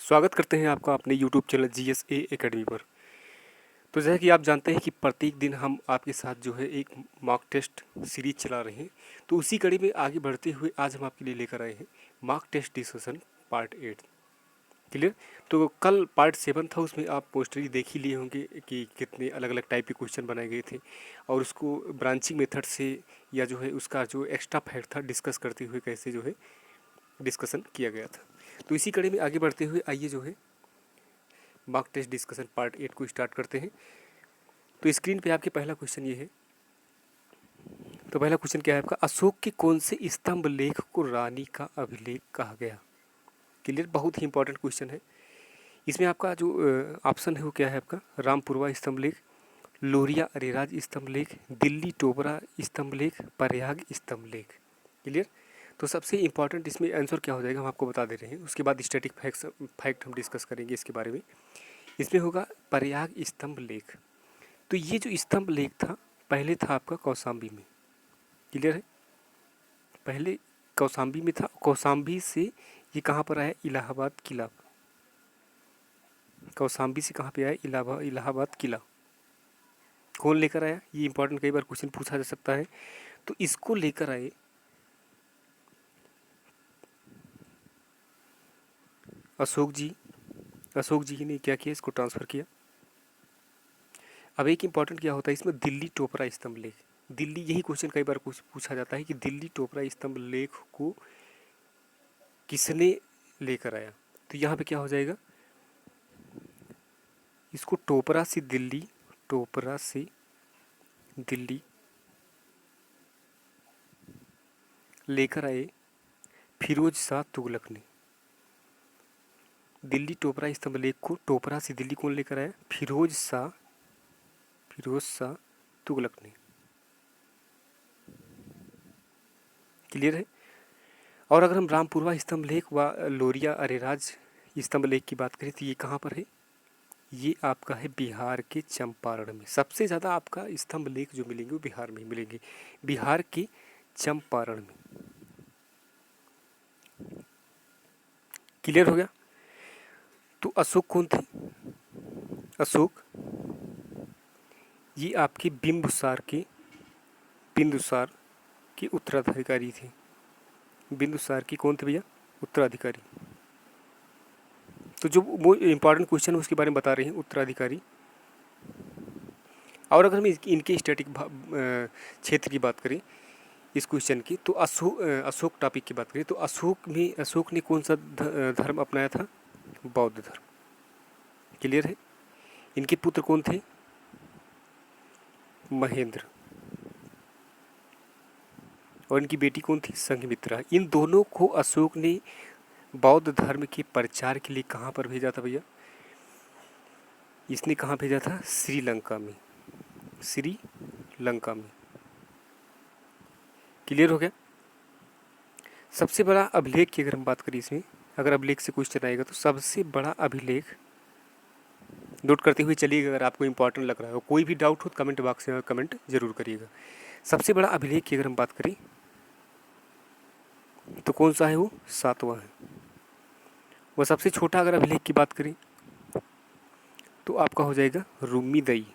स्वागत करते हैं आपका अपने यूट्यूब चैनल जीएसए एकेडमी पर। तो जैसा कि आप जानते हैं कि प्रत्येक दिन हम आपके साथ जो है एक मॉक टेस्ट सीरीज चला रहे हैं। तो उसी कड़ी में आगे बढ़ते हुए आज हम आपके लिए लेकर आए हैं mock test discussion part 8। Clear? तो कल पार्ट 7 था, उसमें आप पोस्टरी देख ही लिए होंगे कि कितने अलग अलग टाइप के क्वेश्चन बनाए गए थे और उसको ब्रांचिंग मेथड से या जो है उसका जो एक्स्ट्रा फैक्ट था डिस्कस करते हुए कैसे जो है डिस्कशन किया गया था। तो इसी कड़ी में आगे बढ़ते हुए आइए जो है मॉक टेस्ट डिस्कशन पार्ट 8 को स्टार्ट करते हैं। तो स्क्रीन पे आपके पहला क्वेश्चन ये है। तो पहला क्वेश्चन क्या है आपका, अशोक के कौन से स्तंभ लेख को रानी का अभिलेख कहा गया? क्लियर? बहुत ही इंपॉर्टेंट क्वेश्चन है। इसमें आपका जो ऑप्शन है वो क्या है आपका, रामपुरवा स्तंभ लेख, लोरिया अरेराज स्तंभ लेख, दिल्ली टोबरा स्तंभ लेख, प्रयाग स्तंभ लेख। क्लियर? तो सबसे इंपॉर्टेंट इसमें आंसर क्या हो जाएगा हम आपको बता दे रहे हैं, उसके बाद स्टैटिक फैक्ट हम डिस्कस करेंगे इसके बारे में। इसमें होगा प्रयाग स्तंभ लेख। तो ये जो स्तंभ लेख था पहले था आपका कौशाम्बी में। क्लियर है? पहले कौशाम्बी में था, कौशाम्बी से ये कहाँ पर आया, इलाहाबाद किला। कौशाम्बी से कहाँ पे आया, इलाहाबाद किला। कौन लेकर आया, ये इंपॉर्टेंट कई बार क्वेश्चन पूछा जा सकता है। तो इसको लेकर आए अशोक जी। अशोक जी ने क्या किया, इसको ट्रांसफ़र किया। अब एक इम्पॉर्टेंट क्या होता है इसमें, दिल्ली टोपरा स्तंभ लेख। दिल्ली, यही क्वेश्चन कई बार पूछा जाता है कि दिल्ली टोपरा स्तंभ लेख को किसने लेकर आया। तो यहाँ पे क्या हो जाएगा, इसको टोपरा से दिल्ली, टोपरा से दिल्ली लेकर आए फिरोज शाह तुगलक ने। दिल्ली टोपरा स्तंभ लेख को टोपरा से दिल्ली कौन लेकर आया, फिरोज शाह तुगलक ने। क्लियर है? और अगर हम रामपुरवा स्तंभ लेख व लोरिया अरेराज स्तंभ लेख की बात करें तो ये कहाँ पर है, ये आपका है बिहार के चंपारण में। सबसे ज़्यादा आपका स्तंभ लेख जो मिलेंगे वो बिहार में ही मिलेंगे, बिहार के चंपारण में। क्लियर हो गया? तो अशोक कौन थे, अशोक ये आपके बिंदुसार के उत्तराधिकारी थे। बिंदुसार की कौन थे भैया, उत्तराधिकारी। तो जो वो इम्पॉर्टेंट क्वेश्चन है उसके बारे में बता रहे हैं, उत्तराधिकारी। और अगर हम इनके स्टैटिक क्षेत्र की बात करें इस क्वेश्चन की, तो अशोक टॉपिक की बात करें तो अशोक ने कौन सा धर्म अपनाया था, बौद्ध धर्म। क्लियर है? इनके पुत्र कौन थे, महेंद्र, और इनकी बेटी कौन थी, संघमित्रा। इन दोनों को अशोक ने बौद्ध धर्म के प्रचार के लिए कहाँ पर भेजा था भैया, इसने कहाँ भेजा था, श्रीलंका में, श्रीलंका में। क्लियर हो गया? सबसे बड़ा अभिलेख की अगर हम बात करें इसमें, अगर अभिलेख से क्वेश्चन आएगा तो सबसे बड़ा अभिलेख नोट करते हुए चलिएगा। अगर आपको इंपॉर्टेंट लग रहा है, कोई भी डाउट हो तो कमेंट बॉक्स में कमेंट जरूर करिएगा। सबसे बड़ा अभिलेख की अगर हम बात करें तो कौन सा है, वो 7वां है। वह सबसे छोटा अगर अभिलेख की बात करें तो आपका हो जाएगा रुम्मी दई।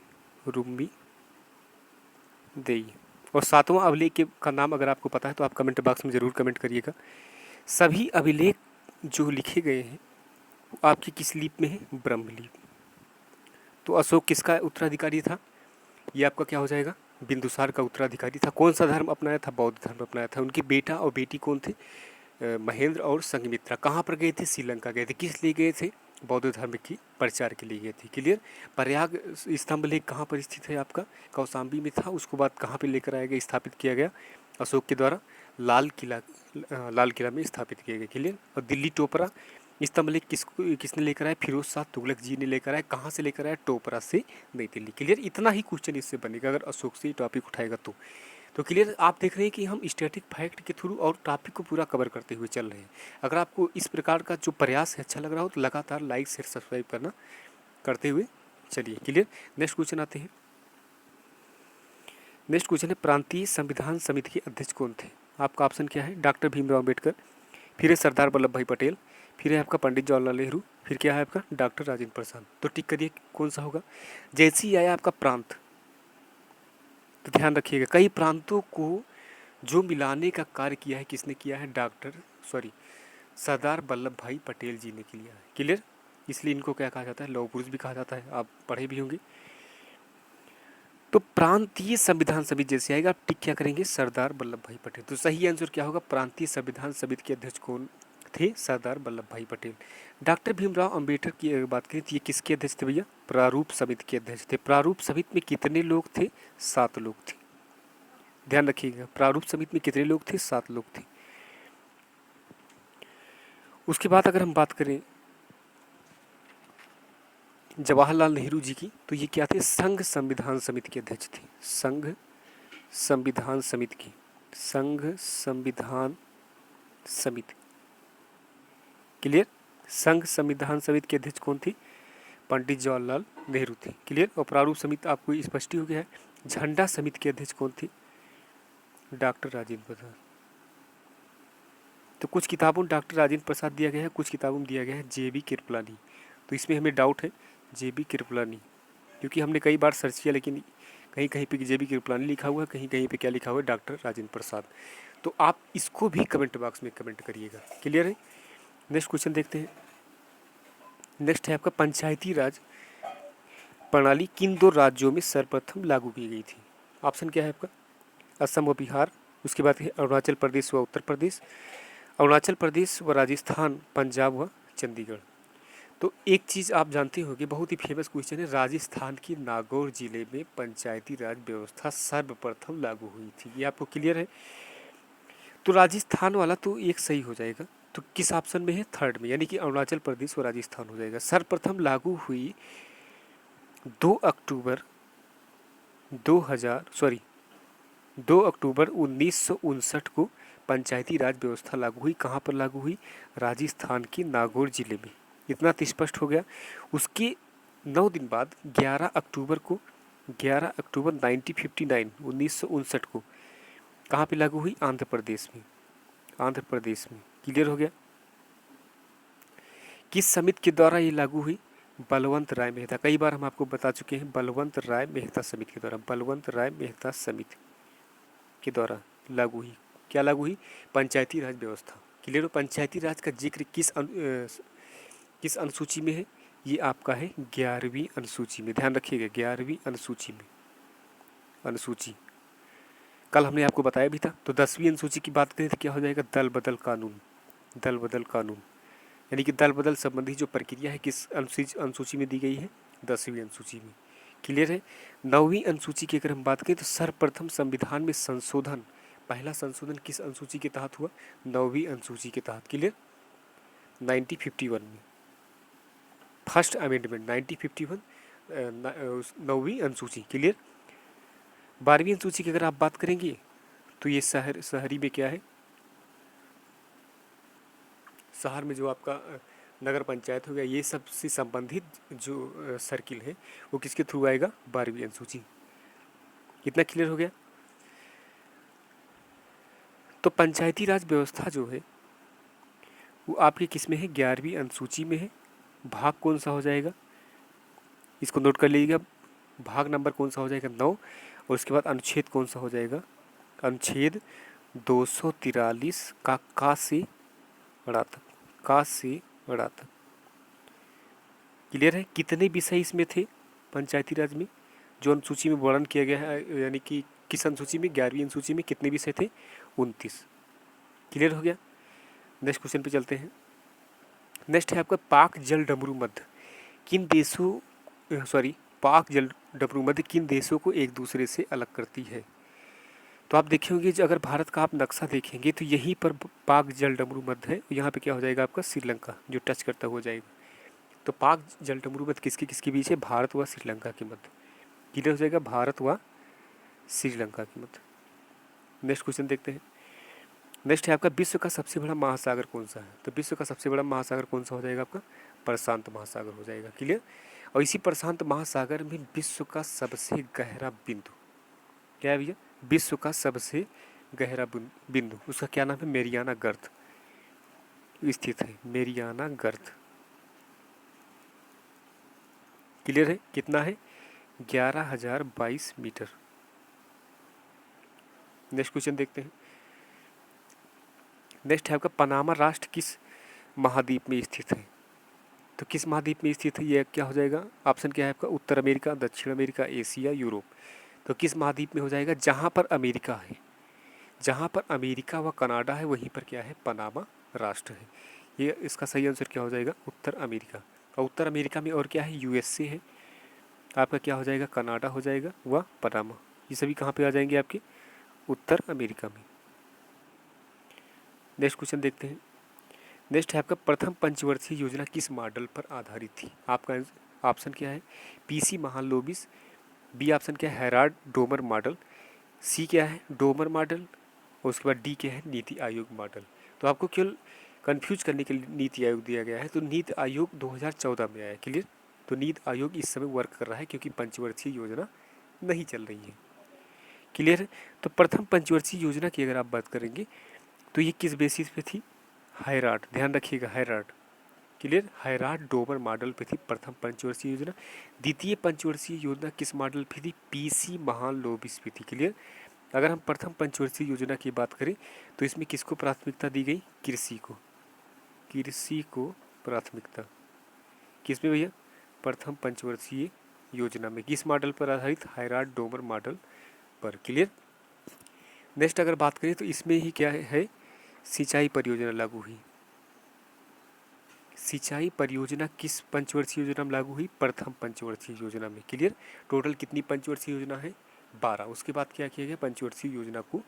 और 7वां अभिलेख का नाम अगर आपको पता है तो आप कमेंट बॉक्स में ज़रूर कमेंट करिएगा। सभी अभिलेख जो लिखे गए हैं वो आपकी किस लिपि में है, ब्रह्मलिपि। तो अशोक किसका उत्तराधिकारी था, ये आपका क्या हो जाएगा, बिंदुसार का उत्तराधिकारी था। कौन सा धर्म अपनाया था, बौद्ध धर्म अपनाया था। उनके बेटा और बेटी कौन थे, महेंद्र और संघमित्रा। कहाँ पर गए थे, श्रीलंका गए थे। किस लिए गए थे, बौद्ध धर्म की प्रचार के लिए गए थे। क्लियर? प्रयाग स्तंभ लेख कहाँ पर स्थित है आपका, कौशाम्बी में था। उसको बाद कहाँ पे लेकर आया गया, स्थापित किया गया अशोक के द्वारा, लाल किला में स्थापित किया गया। क्लियर? और दिल्ली टोपरा स्तंभ लेख किसने लेकर आया, फिरोज शाह तुगलक जी ने लेकर आया। कहाँ से लेकर आया, टोपरा से नई दिल्ली। क्लियर? इतना ही क्वेश्चन इससे बनेगा अगर अशोक से टॉपिक उठाएगा तो क्लियर? आप देख रहे हैं कि हम स्टैटिक फैक्ट के थ्रू और टॉपिक को पूरा कवर करते हुए चल रहे हैं। अगर आपको इस प्रकार का जो प्रयास है अच्छा लग रहा हो तो लगातार लाइक शेयर सब्सक्राइब करना करते हुए चलिए। क्लियर? नेक्स्ट क्वेश्चन आते हैं। नेक्स्ट क्वेश्चन है, प्रांतीय संविधान समिति के अध्यक्ष कौन थे। आपका ऑप्शन क्या है, डॉक्टर भीमराव अम्बेडकर, फिर है सरदार वल्लभ भाई पटेल, फिर है आपका पंडित जवाहरलाल नेहरू, फिर क्या है आपका डॉक्टर राजेंद्र प्रसाद। तो टिक करिए कौन सा होगा। जैसे ही आया आपका प्रांत, तो ध्यान रखिएगा कई प्रांतों को जो मिलाने का कार्य किया है किसने किया है, सरदार वल्लभ भाई पटेल जी ने किया है। क्लियर। इसलिए इनको क्या कहा जाता है, लौह पुरुष भी कहा जाता है, आप पढ़े भी होंगे। तो प्रांतीय संविधान समिति जैसे आएगा, आप टिक क्या करेंगे, सरदार वल्लभ भाई पटेल। तो सही आंसर क्या होगा, प्रांतीय संविधान समिति के अध्यक्ष कौन थे, सरदार वल्लभ भाई पटेल। डॉक्टर भीमराव अंबेडकर की अगर बात करें तो ये किसके अध्यक्ष थे भैया, प्रारूप समिति के अध्यक्ष थे। प्रारूप समिति में कितने लोग थे, 7 लोग थे। ध्यान रखिएगा, प्रारूप समिति में कितने लोग थे, 7 लोग थे। उसके बाद अगर हम बात करें जवाहरलाल नेहरू जी की, तो ये क्या थे, संघ संविधान समिति के अध्यक्ष थे। संघ संविधान समिति की, संघ संविधान समिति। क्लियर। संघ संविधान समिति के अध्यक्ष कौन थे, पंडित जवाहरलाल नेहरू थे। क्लियर। और प्रारूप समिति आपको स्पष्ट हो गया है। झंडा समिति के अध्यक्ष कौन थे, डॉक्टर राजेंद्र प्रसाद। तो कुछ किताबों में डॉक्टर राजेंद्र प्रसाद दिया गया है, कुछ किताबों में दिया गया है JB कृपलानी। तो इसमें हमें डाउट है JB कृपलानी, क्योंकि हमने कई बार सर्च किया लेकिन कहीं कहीं पे JB कृपलानी लिखा हुआ है, कहीं कहीं पे क्या लिखा हुआ है, डॉक्टर राजेंद्र प्रसाद। तो आप इसको भी कमेंट बॉक्स में कमेंट करिएगा। क्लियर है। नेक्स्ट क्वेश्चन देखते हैं। नेक्स्ट है आपका पंचायती राज प्रणाली किन 2 राज्यों में सर्वप्रथम लागू की गई थी। ऑप्शन क्या है आपका, असम व बिहार, उसके बाद है अरुणाचल प्रदेश व उत्तर प्रदेश, अरुणाचल प्रदेश व राजस्थान, पंजाब व चंडीगढ़। तो एक चीज़ आप जानते होंगे, बहुत ही फेमस क्वेश्चन है, राजस्थान के नागौर जिले में पंचायती राज व्यवस्था सर्वप्रथम लागू हुई थी। ये आपको क्लियर है। तो राजस्थान वाला तो एक सही हो जाएगा। तो किस ऑप्शन में है, 3rd में, यानी कि अरुणाचल प्रदेश और राजस्थान हो जाएगा। सर्वप्रथम लागू हुई 2 अक्टूबर 1959 को पंचायती राज व्यवस्था लागू हुई। कहाँ पर लागू हुई, राजस्थान के नागौर जिले में। इतना तो स्पष्ट हो गया। उसके 9 दिन बाद 11 अक्टूबर 1959 को कहाँ पे लागू हुई, आंध्र प्रदेश में। आंध्र प्रदेश में। क्लियर हो गया। किस समिति के द्वारा ये लागू हुई, बलवंत राय मेहता। कई बार हम आपको बता चुके हैं, बलवंत राय मेहता समिति के द्वारा, बलवंत राय मेहता समिति के द्वारा लागू हुई। क्या लागू हुई, पंचायती राज व्यवस्था। क्लियर हो। पंचायती राज का जिक्र किस अनुसूची में है, ये आपका है 11वीं अनुसूची में। ध्यान रखिएगा, 11वीं अनुसूची में, अनुसूची कल हमने आपको बताया भी था। तो 10वीं अनुसूची की बात करें तो क्या हो जाएगा, दल बदल कानून। दल बदल कानून यानी कि दल बदल संबंधी जो प्रक्रिया है किस अनुसूची में दी गई है, 10वीं अनुसूची में। क्लियर है। 9वीं अनुसूची की अगर हम बात करें तो सर्वप्रथम संविधान में संशोधन, पहला संशोधन किस अनुसूची के तहत हुआ, 9वीं अनुसूची के तहत। क्लियर। 1951 में फर्स्ट अमेंडमेंट 1951, 9वीं अनुसूची। क्लियर। 12वीं अनुसूची की अगर आप बात करेंगे तो ये शहरी में क्या है, शहर में जो आपका नगर पंचायत हो गया, ये सब से संबंधित जो सर्किल है वो किसके थ्रू आएगा, 12वीं अनुसूची। कितना क्लियर हो गया। तो पंचायती राज व्यवस्था जो है वो आपके किस में है, 11वीं अनुसूची में है। भाग कौन सा हो जाएगा, इसको नोट कर लीजिएगा। भाग नंबर कौन सा हो जाएगा, 9। और उसके बाद अनुच्छेद कौन सा हो जाएगा, अनुच्छेद 243 का से बड़ा तक, का से बड़ा तक। क्लियर है। कितने विषय इसमें थे पंचायती राज में जो अनुसूची में वर्णन किया गया है, यानी कि किस अनुसूची में, 11वीं अनुसूची में कितने विषय थे, 29। क्लियर हो गया। नेक्स्ट क्वेश्चन पे चलते हैं। नेक्स्ट है आपका पाक जल डमरू मध्य किन देशों, पाक जल डमरू मध्य किन देशों को एक दूसरे से अलग करती है। तो आप देखे होंगे, जो अगर भारत का आप नक्शा देखेंगे तो यहीं पर पाक जल डमरू मध्य है। यहाँ पे क्या हो जाएगा आपका, श्रीलंका जो टच करता हुआ जाएगा। तो पाक जल डमरू मध्य किसके किसके बीच है, भारत व श्रीलंका के मध्य। क्लियर हो जाएगा, भारत व श्रीलंका के मध्य। नेक्स्ट क्वेश्चन देखते हैं। नेक्स्ट है आपका विश्व का सबसे बड़ा महासागर कौन सा है। तो विश्व का सबसे बड़ा महासागर कौन सा हो जाएगा आपका, प्रशांत महासागर हो जाएगा। क्लियर। और इसी प्रशांत महासागर में विश्व का सबसे गहरा बिंदु क्या है भैया, विश्व का सबसे गहरा बिंदु, उसका क्या नाम है, मेरियाना गर्त स्थित है। मेरियाना गर्त क्लियर है? कितना है? 11,022 मीटर। नेक्स्ट क्वेश्चन देखते हैं। नेक्स्ट है आपका पनामा राष्ट्र किस महाद्वीप में स्थित है? तो किस महाद्वीप में स्थित है ये क्या हो जाएगा? ऑप्शन क्या है आपका? उत्तर अमेरिका, दक्षिण अमेरिका, एशिया, यूरोप। तो किस महाद्वीप में हो जाएगा? जहाँ पर अमेरिका है, जहाँ पर अमेरिका व कनाडा है वहीं पर क्या है? पनामा राष्ट्र है। ये इसका सही आंसर क्या हो जाएगा? उत्तर अमेरिका। और उत्तर अमेरिका में और क्या है? यूएसए है, आपका क्या हो जाएगा? कनाडा हो जाएगा व पनामा। ये सभी कहाँ पे आ जाएंगे? आपके उत्तर अमेरिका में। नेक्स्ट क्वेश्चन देखते हैं। नेक्स्ट है आपका प्रथम पंचवर्षीय योजना किस मॉडल पर आधारित थी? आपका ऑप्शन क्या है? पीसी महालनोबिस, बी ऑप्शन क्या है? हेराल्ड डोमर मॉडल, सी क्या है? डोमर मॉडल, और उसके बाद डी क्या है? नीति आयोग मॉडल। तो आपको केवल कंफ्यूज करने के लिए नीति आयोग दिया गया है। तो नीति आयोग 2014 में आया। क्लियर? तो नीति आयोग इस समय वर्क कर रहा है क्योंकि पंचवर्षीय योजना नहीं चल रही है। क्लियर है? तो प्रथम पंचवर्षीय योजना की अगर आप बात करेंगे तो ये किस बेसिस पे थी? हेराल्ड, ध्यान रखिएगा, Herald. Clear? Herald Domar model पे थी प्रथम पंचवर्षीय योजना। द्वितीय पंचवर्षीय योजना किस मॉडल पे थी? पीसी महालनोबिस पे थी। क्लियर? अगर हम प्रथम पंचवर्षीय योजना की बात करें तो इसमें किसको प्राथमिकता दी गई? कृषि को। कृषि को प्राथमिकता किसमें भैया? प्रथम पंचवर्षीय योजना में। किस मॉडल पर आधारित? हेराल्ड डोमर मॉडल पर। क्लियर? नेक्स्ट अगर बात करें तो इसमें ही क्या है? सिंचाई परियोजना लागू हुई। सिंचाई परियोजना किस पंचवर्षीय योजना में लागू हुई? प्रथम पंचवर्षीय योजना में। क्लियर? टोटल कितनी पंचवर्षीय योजना है? 12। उसके बाद क्या किया गया? पंचवर्षीय योजना को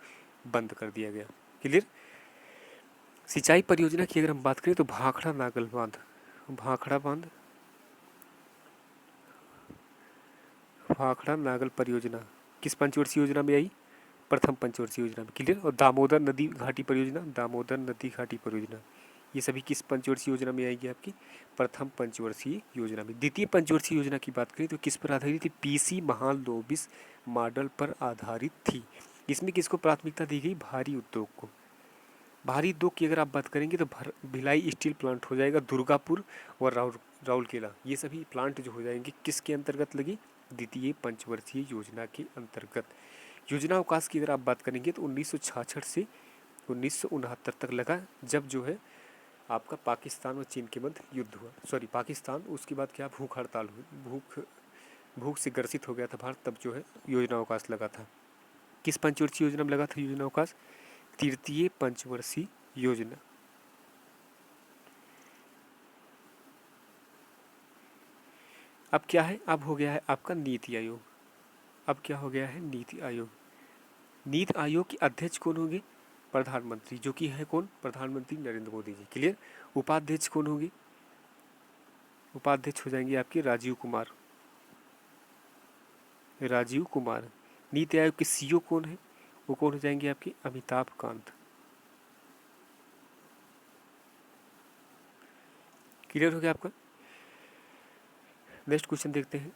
बंद कर दिया गया। क्लियर? सिंचाई परियोजना की अगर हम बात करें तो भाखड़ा नागल बांध, भाखड़ा बांध, भाखड़ा नागल परियोजना किस पंचवर्षीय योजना में आई? प्रथम पंचवर्षीय योजना में। क्लियर? और दामोदर नदी घाटी परियोजना, दामोदर नदी घाटी परियोजना, ये सभी किस पंचवर्षीय योजना में आएगी? आपकी प्रथम पंचवर्षीय योजना में। द्वितीय पंचवर्षीय योजना की बात करें तो किस पर आधारित थी? पीसी महालनोबिस मॉडल पर आधारित थी। इसमें किसको प्राथमिकता दी गई? भारी उद्योग को। भारी उद्योग की अगर आप बात करेंगे तो भिलाई स्टील प्लांट हो जाएगा, दुर्गापुर और राउरकेला, ये सभी प्लांट जो हो जाएंगे किसके अंतर्गत लगी? द्वितीय पंचवर्षीय योजना के अंतर्गत। योजना अवकाश की अगर आप बात करेंगे तो 1966 से 1969 तक लगा, जब जो है आपका पाकिस्तान और चीन के मध्य युद्ध हुआ। सॉरी, पाकिस्तान, उसके बाद क्या? भूख हड़ताल हुई, भूख से ग्रसित हो गया था भारत, तब जो है योजना अवकाश लगा था। किस पंचवर्षीय योजना में लगा था योजना अवकाश? तृतीय पंचवर्षीय योजना। अब क्या है? अब हो गया है आपका नीति आयोग। अब क्या हो गया है? नीति आयोग। नीति आयोग के अध्यक्ष कौन होंगे? प्रधानमंत्री, जो कि है कौन? प्रधानमंत्री नरेंद्र मोदी जी। क्लियर? उपाध्यक्ष कौन होंगे? उपाध्यक्ष हो जाएंगे आपके राजीव कुमार, राजीव कुमार। नीति आयोग के सीईओ कौन है? वो कौन हो जाएंगे? आपके अमिताभ कांत। क्लियर हो गया आपका? नेक्स्ट क्वेश्चन देखते हैं।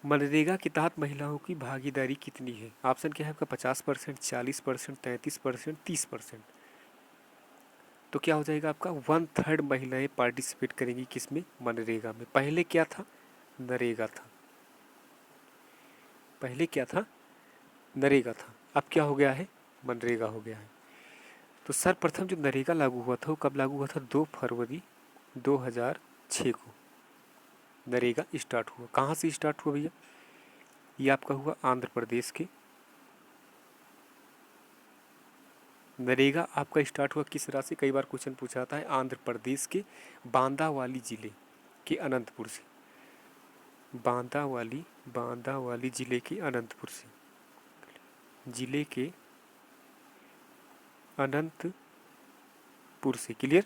मनरेगा के तहत महिलाओं की भागीदारी कितनी है? ऑप्शन क्या है आपका? 50%, 40%, 33%, 30%। तो क्या हो जाएगा आपका? 1/3 महिलाएं पार्टिसिपेट करेंगी किसमें? मनरेगा में। पहले क्या था? नरेगा था। पहले क्या था? नरेगा था। अब क्या हो गया है? मनरेगा हो गया है। तो सर्वप्रथम जो नरेगा लागू हुआ था वो कब लागू हुआ था? 2 फरवरी 2006 को नरेगा स्टार्ट हुआ। कहाँ से स्टार्ट हुआ भैया? ये आपका हुआ आंध्र प्रदेश के। नरेगा आपका स्टार्ट हुआ किस राज्य से? कई बार क्वेश्चन पूछा जाता है। आंध्र प्रदेश के बांदावाली जिले के अनंतपुर से। बांदावाली जिले के अनंतपुर से, जिले के अनंतपुर से। क्लियर?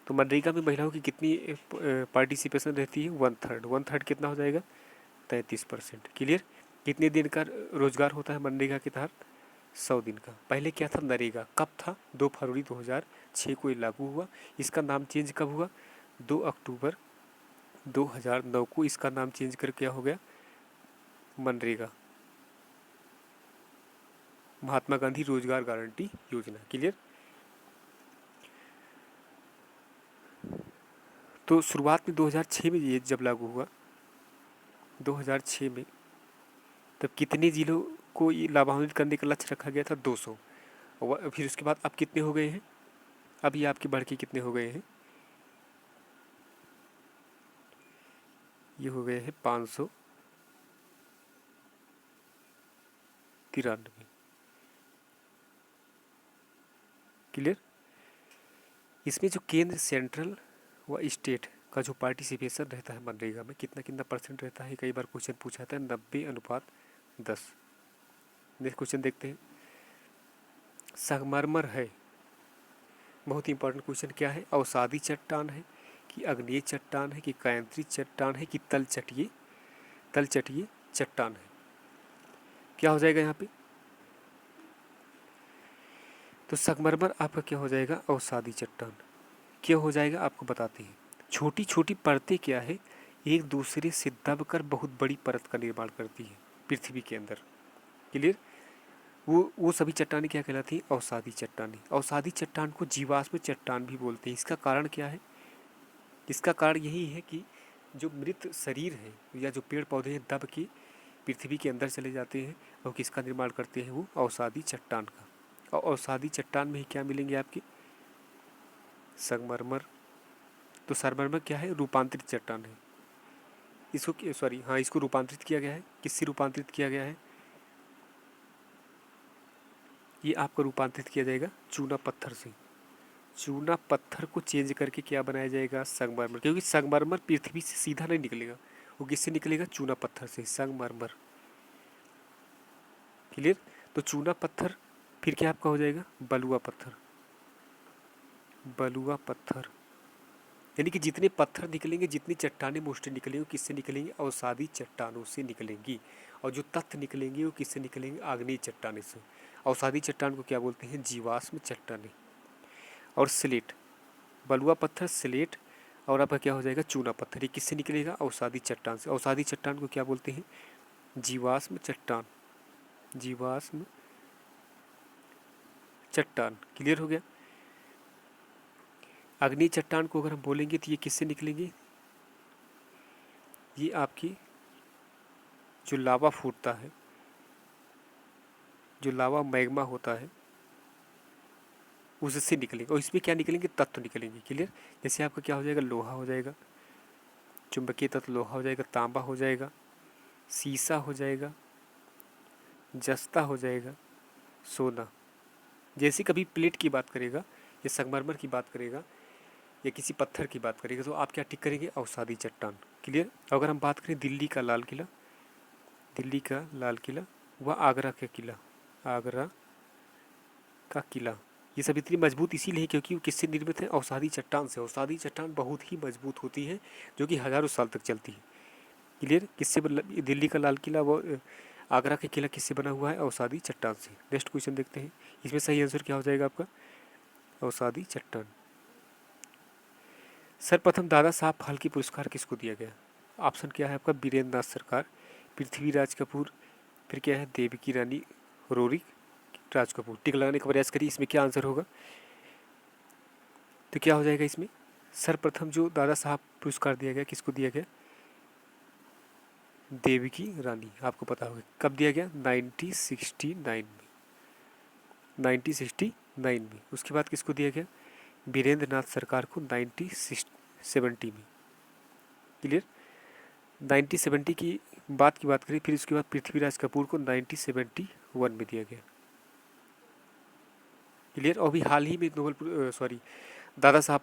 तो मनरेगा में महिलाओं की कितनी पार्टिसिपेशन रहती है? 1/3। 1/3 कितना हो जाएगा? 33%। क्लियर? कितने दिन का रोजगार होता है मनरेगा के तहत? 100 दिन का। पहले क्या था? नरेगा। कब था? 2 फरवरी 2006 को ये लागू हुआ। इसका नाम चेंज कब हुआ? 2 अक्टूबर 2009 को इसका नाम चेंज कर क्या हो गया? मनरेगा, महात्मा गांधी रोजगार गारंटी योजना। क्लियर? तो शुरुआत में 2006 में ये जब लागू हुआ 2006 में तब कितने ज़िलों को ये लाभान्वित करने का लक्ष्य रखा गया था? 200। और फिर उसके बाद अब कितने हो गए हैं? अब ये आपके बढ़ के कितने हो गए हैं? ये हो गए हैं 593। क्लियर? इसमें जो केंद्र, सेंट्रल व स्टेट का जो पार्टिसिपेशन रहता है मनरेगा में, कितना कितना परसेंट रहता है? कई बार क्वेश्चन पूछा था, 90:10। नेक्स्ट क्वेश्चन देखते हैं। संगमरमर है, बहुत ही इंपॉर्टेंट क्वेश्चन। क्या है? अवसादी चट्टान है कि अग्नेय चट्टान है कि कायांतरित चट्टान है कि तलचटीय चट्टान है? क्या हो जाएगा यहाँ पे? तो संगमरमर आपका क्या हो जाएगा? अवसादी चट्टान। क्या हो जाएगा आपको बताते हैं। छोटी छोटी परतें क्या है? एक दूसरे से दबकर बहुत बड़ी परत का निर्माण करती है पृथ्वी के अंदर। क्लियर? वो सभी चट्टानें क्या कहलाती हैं? अवसादी चट्टानें। अवसादी चट्टान को जीवाश्म चट्टान भी बोलते हैं। इसका कारण क्या है? इसका कारण यही है कि जो मृत शरीर है या जो पेड़ पौधे हैं दब के पृथ्वी के अंदर चले जाते हैं और किसका निर्माण करते हैं? वो अवसादी चट्टान का। और अवसादी चट्टान में ही क्या मिलेंगे आपके? संगमरमर। तो संगमरमर क्या है? रूपांतरित चट्टान है। इसको सॉरी हाँ, इसको रूपांतरित किया गया है। किससे रूपांतरित किया गया है? ये आपका रूपांतरित किया जाएगा चूना पत्थर से। चूना पत्थर को चेंज करके क्या बनाया जाएगा? संगमरमर। क्योंकि संगमरमर पृथ्वी से सीधा नहीं निकलेगा, वो किससे निकलेगा? चूना पत्थर से, संगमरमर। क्लियर? तो चूना पत्थर फिर क्या आपका हो जाएगा? बलुआ पत्थर। बलुआ पत्थर यानी कि जितने पत्थर निकलेंगे, जितनी चट्टानें मोस्टली निकलेंगी, वो किससे निकलेंगी? अवसादी चट्टानों से निकलेंगी। और जो तत्व निकलेंगे वो किससे निकलेंगे? आग्नेय चट्टाने से। अवसादी चट्टान को क्या बोलते हैं? जीवाश्म चट्टानें। और स्लेट, बलुआ पत्थर, स्लेट और आपका क्या हो जाएगा? चूना पत्थर। ये किससे निकलेगा? अवसादी चट्टान से। अवसादी चट्टान को क्या बोलते हैं? जीवाश्म चट्टान। जीवाश्म चट्टान। क्लियर हो गया? अग्नि चट्टान को अगर हम बोलेंगे तो ये किससे निकलेंगे? ये आपकी जो लावा फूटता है, जो लावा मैग्मा होता है, उससे निकलेंगे। और इसमें क्या निकलेंगे? तत्व निकलेंगे। क्लियर? जैसे आपका क्या हो जाएगा? लोहा हो जाएगा, चुंबकीय तत्व लोहा हो जाएगा, तांबा हो जाएगा, सीसा हो जाएगा, जस्ता हो जाएगा, सोना। जैसे कभी प्लेट की बात करेगा या संगमरमर की बात करेगा या किसी पत्थर की बात करेगा तो आप क्या टिक करेंगे? अवसादी चट्टान। क्लियर? अगर हम बात करें दिल्ली का लाल किला, दिल्ली का लाल किला व आगरा का किला, आगरा का किला, ये सब इतनी मजबूत इसीलिए क्योंकि वो किससे निर्मित है? अवसादी चट्टान से। अवसादी चट्टान बहुत ही मजबूत होती है जो कि हज़ारों साल तक चलती है। क्लियर? किससे दिल्ली का लाल किला व आगरा का किला किससे बना हुआ है? अवसादी चट्टान से। नेक्स्ट क्वेश्चन देखते हैं। इसमें सही आंसर क्या हो जाएगा आपका? अवसादी चट्टान। सर्वप्रथम दादा साहब फाल्के पुरस्कार किसको दिया गया? ऑप्शन क्या है आपका? बीरेंद्र नाथ सरकार, पृथ्वीराज कपूर, फिर क्या है? देवकी रानी रोरी राज कपूर। टिक लगाने का प्रयास करिए, इसमें क्या आंसर होगा? तो क्या हो जाएगा इसमें? सर्वप्रथम जो दादा साहब पुरस्कार दिया गया किसको दिया गया? देवकी रानी। आपको पता होगा कब दिया गया? 1969 में, 1969 में। उसके बाद किसको दिया गया? बीरेंद्र नाथ सरकार को 1970 में। क्लियर? 1970 की बात करें, फिर उसके बाद पृथ्वीराज कपूर को 1971 में दिया गया। क्लियर? और अभी हाल ही में दादा साहब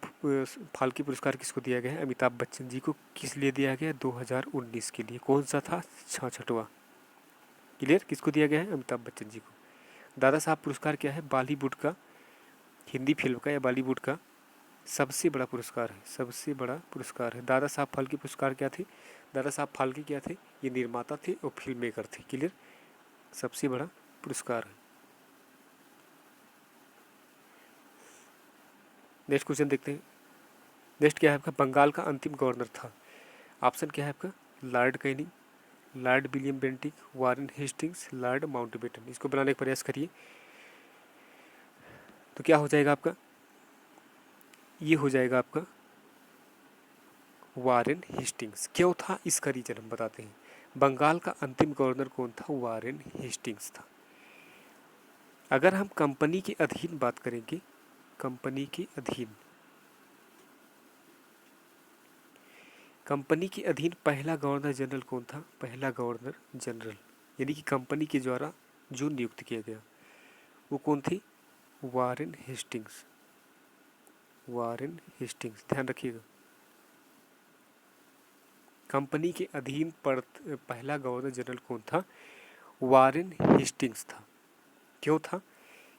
फाल्के पुरस्कार किसको दिया गया है? अमिताभ बच्चन जी को। किस लिए दिया गया? 2019 के लिए। कौन सा था? 66वां। क्लियर? किसको दिया गया है? अमिताभ बच्चन जी को। दादा साहब पुरस्कार क्या है? बॉलीवुड का, हिंदी फिल्म का या बॉलीवुड का सबसे बड़ा पुरस्कार है। सबसे बड़ा पुरस्कार है। दादा साहब फाल्के पुरस्कार क्या थे? दादा साहब फाल्के क्या थे? ये निर्माता थे और फिल्म मेकर थे। क्लियर? सबसे बड़ा पुरस्कार है। नेक्स्ट क्वेश्चन देखते हैं। नेक्स्ट क्या है आपका? बंगाल का अंतिम गवर्नर था। ऑप्शन क्या है आपका? Lord Canning, Lord William Bentinck, Warren Hastings, Lord Mountbatten. इसको बनाने का प्रयास करिए। तो क्या हो जाएगा आपका? ये हो जाएगा आपका वारेन हेस्टिंग्स। क्यों था? इसका रीजन हम बताते हैं। बंगाल का अंतिम गवर्नर कौन था? वारेन हेस्टिंग्स था। अगर हम कंपनी के अधीन बात करेंगे, कंपनी के अधीन, कंपनी के अधीन पहला गवर्नर जनरल कौन था? पहला गवर्नर जनरल यानी कि कंपनी के द्वारा जो नियुक्त किया गया वो कौन थी? Warren Hastings. वारेन हेस्टिंग्स, ध्यान रखिएगा। कंपनी के अधीन पहला गवर्नर जनरल कौन था? वारेन हेस्टिंग्स था। क्यों था?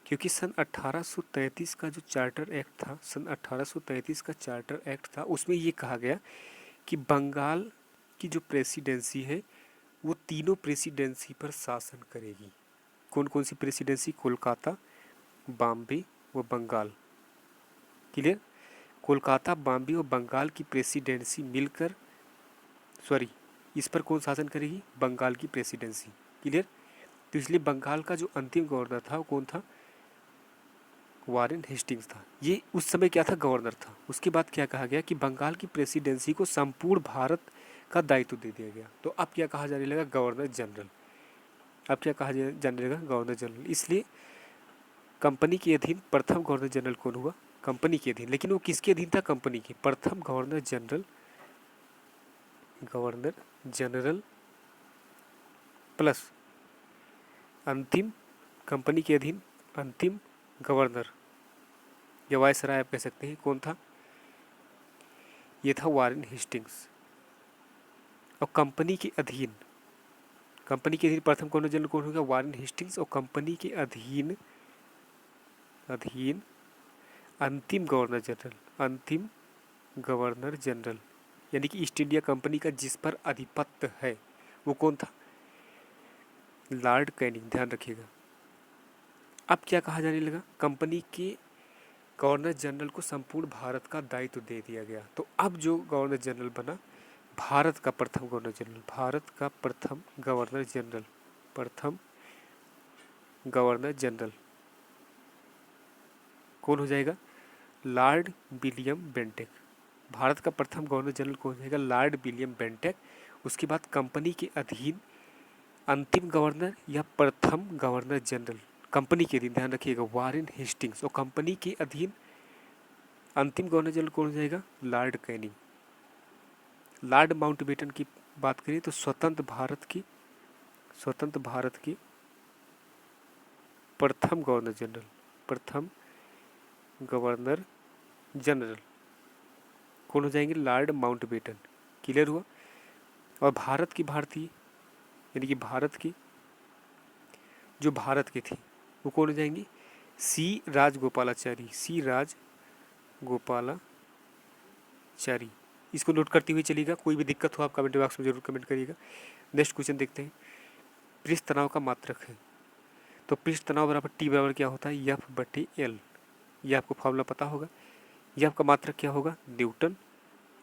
क्योंकि सन 1833 का जो चार्टर एक्ट था, सन 1833 का चार्टर एक्ट था, उसमें ये कहा गया कि बंगाल की जो प्रेसिडेंसी है वो तीनों प्रेसिडेंसी पर शासन करेगी। कौन कौन सी प्रेसिडेंसी? कोलकाता, बॉम्बे व बंगाल। क्लियर? कोलकाता, बॉम्बे और बंगाल की प्रेसिडेंसी मिलकर, सॉरी, इस पर कौन शासन करेगी? बंगाल की प्रेसिडेंसी। क्लियर? तो इसलिए बंगाल का जो अंतिम गवर्नर था वो कौन था? वारेन हेस्टिंग्स था। ये उस समय क्या था? गवर्नर था। उसके बाद क्या कहा गया कि बंगाल की प्रेसिडेंसी को संपूर्ण भारत का दायित्व दे दिया गया। तो अब क्या कहा जाने लगा? Governor general. अब क्या कहा जाने लगा? Governor general. इसलिए कंपनी के अधीन प्रथम गवर्नर जनरल कौन हुआ? कंपनी के अधीन, लेकिन वो किसके अधीन था? कंपनी के। प्रथम governor general, governor general plus अंतिम, कंपनी के अधीन अंतिम गवर्नर या वायसराय आप कह सकते हैं, कौन था? ये था वारेन हेस्टिंग्स। और कंपनी के अधीन, कंपनी के अधीन प्रथम गवर्नर जनरल कौन होगा? Warren Hastings. और कंपनी के अधीन अधीन अंतिम गवर्नर जनरल, अंतिम गवर्नर जनरल यानी कि ईस्ट इंडिया कंपनी का जिस पर आधिपत्य है वो कौन था? Lord Canning. ध्यान रखिएगा। अब क्या कहा जाने लगा? कंपनी के गवर्नर जनरल को संपूर्ण भारत का दायित्व दे दिया गया। तो अब जो गवर्नर जनरल बना, भारत का प्रथम गवर्नर जनरल, भारत का प्रथम गवर्नर जनरल, प्रथम गवर्नर जनरल कौन हो जाएगा? Lord William बेंटेक। भारत का प्रथम गवर्नर जनरल कौन हो जाएगा? Lord William Bentinck. उसके बाद कंपनी के अधीन अंतिम गवर्नर या प्रथम गवर्नर जनरल, कंपनी के अधीन, ध्यान रखिएगा, वारेन हेस्टिंग्स। और कंपनी के अधीन अंतिम गवर्नर जनरल कौन हो जाएगा? Lord Canning. लॉर्ड माउंटबेटन की बात करें तो स्वतंत्र भारत की प्रथम गवर्नर जनरल, प्रथम गवर्नर जनरल कौन हो जाएंगे? Lord Mountbatten. क्लियर हुआ? और भारत की भारतीय यानी कि भारत की जो भारत की थी वो कौन हो जाएंगी? सी राजगोपालाचारी, सी राजगोपालाचारी। इसको नोट करते हुए चलिएगा। कोई भी दिक्कत हो आप कमेंट बॉक्स में जरूर कमेंट करिएगा। नेक्स्ट क्वेश्चन देखते हैं। पृष्ठ तनाव का मात्रक है, तो पृष्ठ तनाव बराबर टी बराबर क्या होता है? एफ बटे एल। ये आपको फॉर्मूला पता होगा। एफ का मात्रक क्या होगा? न्यूटन।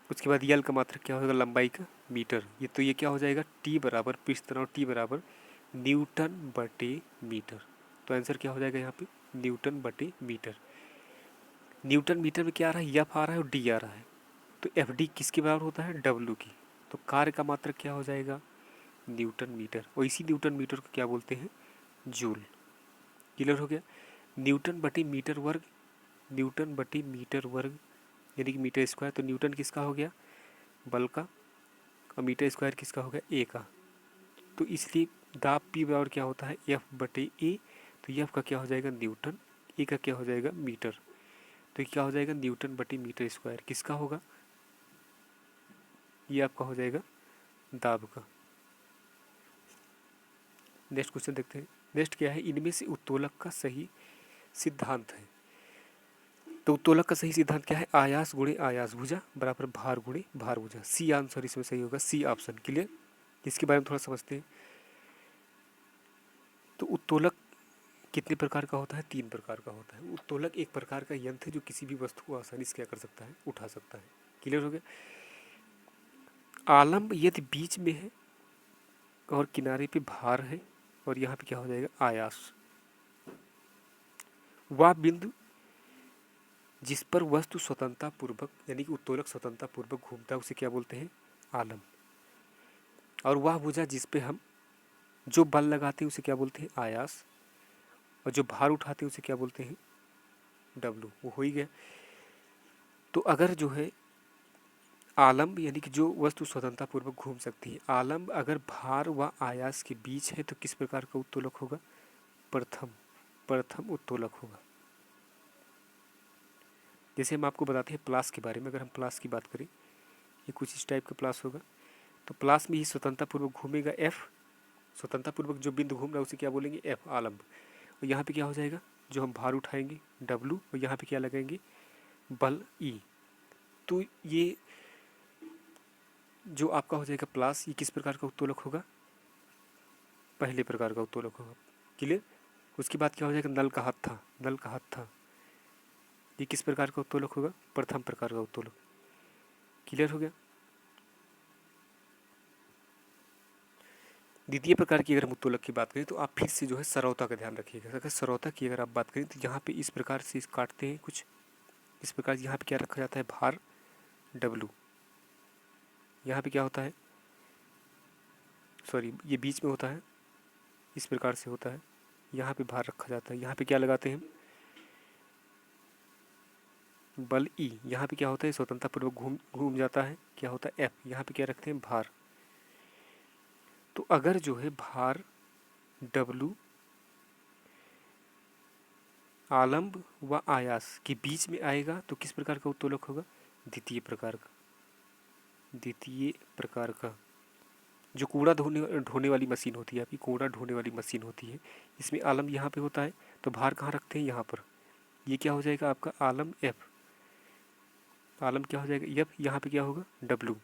उसके बाद एल का मात्रक क्या होगा? लंबाई का मीटर। ये क्या हो जाएगा? टी बराबर, पृष्ठ तनाव टी बराबर न्यूटन बटे मीटर। तो आंसर क्या हो जाएगा यहाँ पे? न्यूटन बटे मीटर। न्यूटन मीटर में क्या आ रहा है? एफ आ रहा है और डी आ रहा है। तो एफ डी किसके बराबर होता है? डब्ल्यू की। तो कार्य का मात्रक क्या हो जाएगा? Newton metre. और इसी न्यूटन मीटर को क्या बोलते हैं? जूल। क्लियर हो गया? न्यूटन बटे मीटर वर्ग, न्यूटन बटे मीटर वर्ग यानी कि मीटर स्क्वायर। तो न्यूटन किसका हो गया? बल का। और मीटर स्क्वायर किसका हो गया? ए का। तो इसलिए दाब पी बराबर क्या होता है? एफ बटे ए। तो एफ का क्या हो जाएगा? न्यूटन। ए का क्या हो जाएगा? मीटर। तो क्या हो जाएगा? न्यूटन बटे मीटर स्क्वायर किसका होगा? ये आपका हो जाएगा दाब का। नेक्स्ट क्वेश्चन देखते हैं। नेक्स्ट क्या है? इनमें से उत्तोलक का सही सिद्धांत है। तो उत्तोलक का सही सिद्धांत क्या है? आयास गुणे आयास भुजा बराबर भार गुणे भार भुजा। सी आंसर इसमें सही होगा, सी ऑप्शन। क्लियर? इसके बारे में थोड़ा समझते हैं। तो उत्तोलक कितने प्रकार का होता है? 3 प्रकार का होता है। उत्तोलक एक प्रकार का यंत्र है जो किसी भी वस्तु को आसानी से क्या कर सकता है? उठा सकता है। क्लियर हो गया? आलम्ब यदि बीच में है और किनारे पे भार है और यहाँ पे क्या हो जाएगा? आयास। वह बिंदु जिस पर वस्तु स्वतंत्रता पूर्वक यानी कि उत्तोलक स्वतंत्रता पूर्वक घूमता है उसे क्या बोलते हैं? आलम्ब। और वह भुजा जिस पे हम जो बल लगाते हैं उसे क्या बोलते हैं, आयास, और जो भार उठाते हैं उसे क्या बोलते हैं, डब्लू। वो हो ही गया। तो अगर जो है आलम्ब यानी कि जो वस्तु स्वतंत्रता पूर्वक घूम सकती है, आलम्ब अगर भार व आयास के बीच है तो किस प्रकार का उत्तोलक होगा, प्रथम, प्रथम उत्तोलक होगा। जैसे हम आपको बताते हैं प्लास के बारे में, अगर हम प्लास की बात करें, ये कुछ इस टाइप का प्लास होगा। तो प्लास में ही स्वतंत्रता पूर्वक घूमेगा एफ, स्वतंत्रता पूर्वक जो बिंदु घूम रहा है उसे क्या बोलेंगे, एफ आलम्ब। और यहाँ पे क्या हो जाएगा, जो हम भार उठाएंगे डब्लू, और यहाँ पे क्या लगाएंगे, बल ई। तो ये जो आपका हो जाएगा प्लास, ये किस प्रकार का उत्तोलक होगा, पहले प्रकार का उत्तोलक होगा। क्लियर। उसके बाद क्या हो जाएगा, नल का हाथ था, नल का हाथ था, ये किस प्रकार का उत्तोलक होगा, प्रथम प्रकार का उत्तोलक। क्लियर हो गया। द्वितीय प्रकार की अगर हम उत्तोलक की बात करें तो आप फिर से जो है सरौता का ध्यान रखिएगा। अगर सरौता की अगर आप बात करें तो यहाँ पे इस प्रकार से काटते हैं कुछ इस प्रकार। यहाँ पे क्या रखा जाता है, भार डब्लू। यहाँ पे क्या होता है, सॉरी ये बीच में होता है, इस प्रकार से होता है, यहाँ पे भार रखा जाता है। यहाँ पे क्या लगाते हैं, बल ई। यहाँ पे क्या होता है, स्वतंत्रता पूर्वक घूम घूम जाता है, क्या होता है एफ। यहाँ पे क्या रखते हैं, भार। तो अगर जो है भार डब्लू आलम्ब व आयास के बीच में आएगा तो किस प्रकार का उत्तोलक होगा, द्वितीय प्रकार का। द्वितीय प्रकार का। जो कूड़ा ढोने ढोने वाली मशीन होती है, आपकी कूड़ा ढोने वाली मशीन होती है, इसमें आलम यहाँ पे होता है, तो भार कहाँ रखते हैं, यहाँ पर। ये क्या हो जाएगा आपका आलम एफ, आलम क्या हो जाएगा एफ, यहाँ पे क्या होगा डब्लू,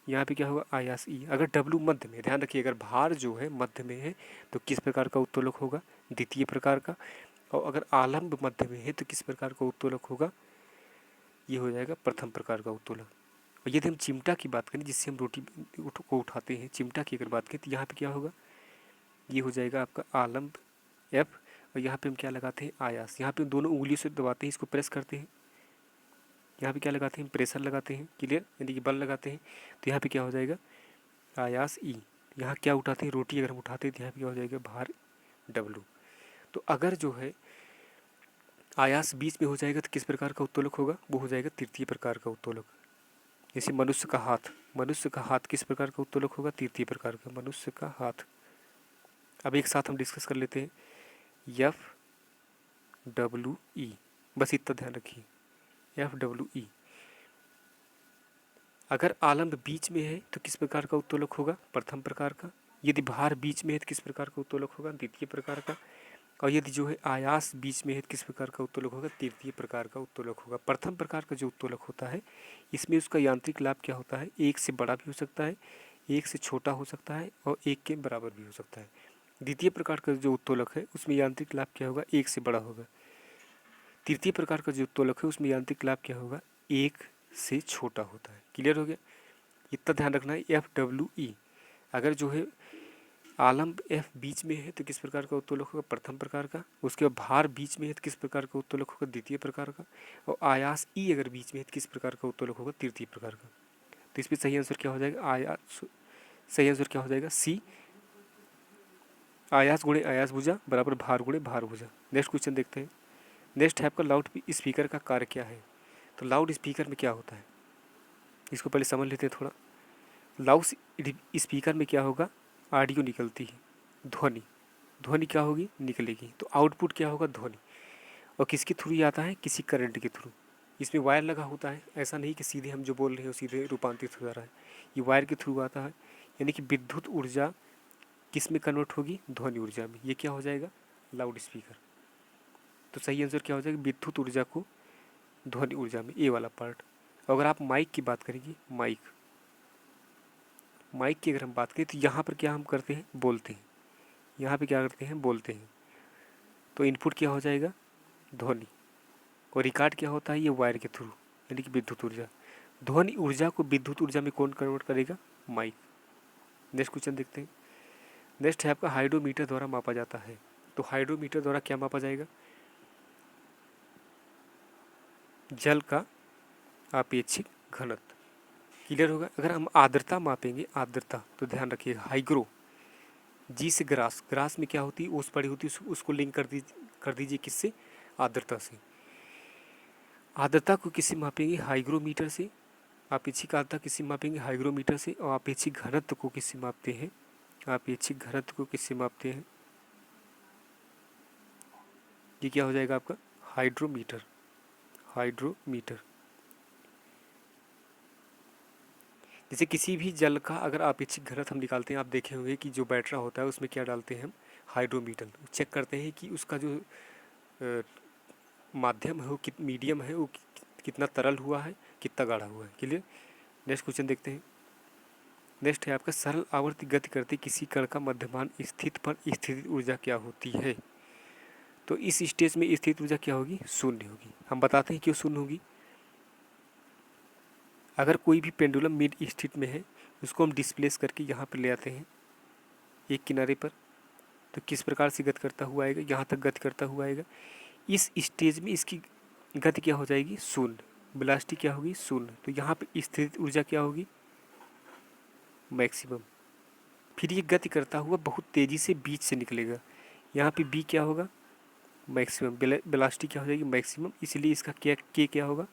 यहाँ पे क्या होगा आयास ई। अगर डब्लू मध्य में, ध्यान रखिए अगर भार जो है मध्य में है तो किस प्रकार का उत्तोलक होगा, द्वितीय प्रकार का। और अगर आलम्ब मध्य में है तो किस प्रकार का उत्तोलक होगा, ये हो जाएगा प्रथम प्रकार का उत्तोलक। और यदि हम चिमटा की बात करें जिससे हम रोटी को उठाते हैं, चिमटा की अगर बात करें तो यहाँ पे क्या होगा, ये हो जाएगा आपका आलम्ब एफ, और यहाँ पे हम क्या लगाते हैं, आयास। यहाँ पे हम दोनों उंगलियों से दबाते हैं, इसको प्रेस करते हैं। यहाँ पे क्या लगाते हैं, प्रेशर लगाते हैं। क्लियर, यानी कि बल लगाते हैं। तो यहाँ पे क्या हो जाएगा, आयास ई। यहाँ क्या उठाते हैं, रोटी अगर हम उठाते हैं तो यहाँ पे क्या हो जाएगा, भार डब्लू। तो अगर जो है आयास बीच में हो जाएगा तो किस प्रकार का उत्तोलक होगा, वो हो जाएगा तृतीय प्रकार का उत्तोलक। जैसे मनुष्य का हाथ, मनुष्य का हाथ किस प्रकार का उत्तोलक होगा, तृतीय प्रकार का, मनुष्य का हाथ। अब एक साथ हम डिस्कस कर लेते हैं, एफ डब्लू ई, बस इतना ध्यान रखिए, एफ डब्लू ई। अगर आलम्ब बीच में है तो किस प्रकार का उत्तोलक होगा, प्रथम प्रकार का। यदि भार बीच में है तो किस प्रकार का उत्तोलक होगा, द्वितीय प्रकार का। और यदि जो है आयास बीच में है तो किस प्रकार का उत्तोलक होगा, तृतीय प्रकार का उत्तोलक होगा। प्रथम प्रकार का जो उत्तोलक होता है इसमें उसका यांत्रिक लाभ क्या होता है, एक से बड़ा भी हो सकता है, एक से छोटा हो सकता है, और एक के बराबर भी हो सकता है। द्वितीय प्रकार का जो उत्तोलक है उसमें यांत्रिक लाभ क्या होगा, एक से बड़ा होगा। तृतीय प्रकार का जो उत्तोलक है उसमें यांत्रिक लाभ क्या होगा, एक से छोटा होता है। क्लियर हो गया। इतना ध्यान रखना है, एफ डब्ल्यू ई। अगर जो है आलम्ब एफ बीच में है तो किस प्रकार का उत्तोलक होगा, प्रथम प्रकार का। उसके बाद भार बीच में है तो किस प्रकार का उत्तोलक होगा, द्वितीय प्रकार का। और आयास ई अगर बीच में है तो किस प्रकार का उत्तोलक होगा, तृतीय प्रकार का। तो इसमें सही आंसर क्या हो जाएगा, आयास। सही आंसर क्या हो जाएगा, सी, आयास गुणे आयास भुजा बराबर भार गुणे भार भुजा। नेक्स्ट क्वेश्चन देखते हैं। नेक्स्ट है आपका लाउड स्पीकर का कार्य क्या है। तो लाउड स्पीकर में क्या होता है, इसको पहले समझ लेते हैं थोड़ा। लाउड स्पीकर में क्या होगा, ऑडियो निकलती है, ध्वनि, ध्वनि क्या होगी, निकलेगी। तो आउटपुट क्या होगा, ध्वनि। और किसके थ्रू ये आता है, किसी करंट के थ्रू। इसमें वायर लगा होता है, ऐसा नहीं कि सीधे हम जो बोल रहे हैं सीधे रूपांतरित हो जा रहा है, ये वायर के थ्रू आता है। यानी कि विद्युत ऊर्जा किस में कन्वर्ट होगी, ध्वनि ऊर्जा में। ये क्या हो जाएगा, लाउड स्पीकर। तो सही आंसर क्या हो जाएगा, विद्युत ऊर्जा को ध्वनि ऊर्जा में, ए वाला पार्ट। अगर आप माइक की बात करेंगे, माइक, माइक की अगर हम बात करें तो यहाँ पर क्या हम करते हैं, बोलते हैं। यहाँ पे क्या करते हैं, बोलते हैं। तो इनपुट क्या हो जाएगा, ध्वनि। और रिकॉर्ड क्या होता है, ये वायर के थ्रू, यानी कि विद्युत ऊर्जा। ध्वनि ऊर्जा को विद्युत ऊर्जा में कौन कन्वर्ट करेगा, माइक। नेक्स्ट क्वेश्चन देखते हैं। नेक्स्ट है आपका हाइड्रोमीटर द्वारा मापा जाता है। तो हाइड्रोमीटर द्वारा क्या मापा जाएगा, जल का आपेक्षिक घनत्व। क्लियर होगा। अगर हम आर्द्रता मापेंगे, आर्द्रता, तो ध्यान रखिए हाइग्रो, जी से ग्रास, ग्रास में क्या होती है, ओस पड़ी होती है, उसको लिंक कर दीजिए किससे, आर्द्रता से। आर्द्रता को किससे मापेंगे, हाइग्रोमीटर से। अपेक्षिक आर्द्रता किससे मापेंगे, हाइग्रोमीटर से। और अपेक्षिक घनत्व को किससे मापते हैं, अपेक्षिक घनत्व को किससे मापते हैं, ये क्या हो जाएगा आपका, हाइड्रोमीटर, हाइड्रोमीटर। जैसे किसी भी जल का अगर अपेक्षिक घनत्व हम निकालते हैं, आप देखे होंगे कि जो बैटरा होता है उसमें क्या डालते हैं हम, हाइड्रोमीटर, चेक करते हैं कि उसका जो माध्यम है वो मीडियम है, वो कितना तरल हुआ है, कितना गाढ़ा हुआ है। क्लियर। नेक्स्ट क्वेश्चन देखते हैं। नेक्स्ट है आपका, सरल आवर्ती गति करते किसी कण का मध्यमान स्थित पर स्थितिज ऊर्जा क्या होती है। तो इस स्टेज में स्थित ऊर्जा क्या होगी, शून्य होगी। हम बताते हैं क्यों शून्य होगी। अगर कोई भी पेंडुलम मिड स्थित में है, उसको हम डिस्प्लेस करके यहाँ पर ले आते हैं एक किनारे पर, तो किस प्रकार से गति करता हुआ आएगा, यहाँ तक गति करता हुआ आएगा। इस स्टेज में इसकी गति क्या हो जाएगी, शून्य, वेलोसिटी क्या होगी, शून्य। तो यहाँ पे स्थित ऊर्जा क्या होगी, मैक्सिमम। फिर ये गति करता हुआ बहुत तेज़ी से बीच से निकलेगा, यहाँ पे बी क्या होगा, मैक्सिमम, वेलोसिटी क्या हो जाएगी, मैक्सिमम। इसलिए इसका क्या होगा,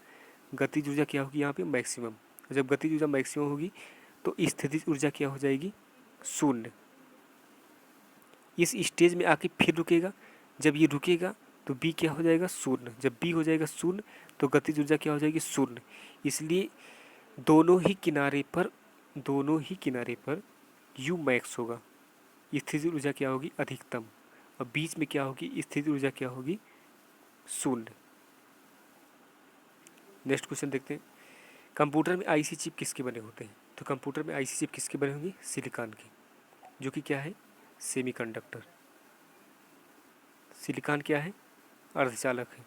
गतिज ऊर्जा क्या होगी यहाँ पे, मैक्सिमम। जब गतिज ऊर्जा मैक्सिमम होगी तो स्थितिज ऊर्जा क्या हो जाएगी, शून्य। इस स्टेज में आके फिर रुकेगा, जब ये रुकेगा तो बी क्या हो जाएगा, शून्य। जब बी हो जाएगा शून्य तो गतिज ऊर्जा क्या हो जाएगी, शून्य। इसलिए दोनों ही किनारे पर यू मैक्स होगा, स्थितिज ऊर्जा क्या होगी, अधिकतम। और बीच में क्या होगी, स्थितिज ऊर्जा क्या होगी, शून्य। नेक्स्ट क्वेश्चन देखते हैं। कंप्यूटर में आईसी चिप किसके बने होते हैं। तो कंप्यूटर में आईसी चिप किसके बने होंगे, सिलिकॉन के, जो कि क्या है, सेमीकंडक्टर। सिलिकॉन क्या है, अर्धचालक है।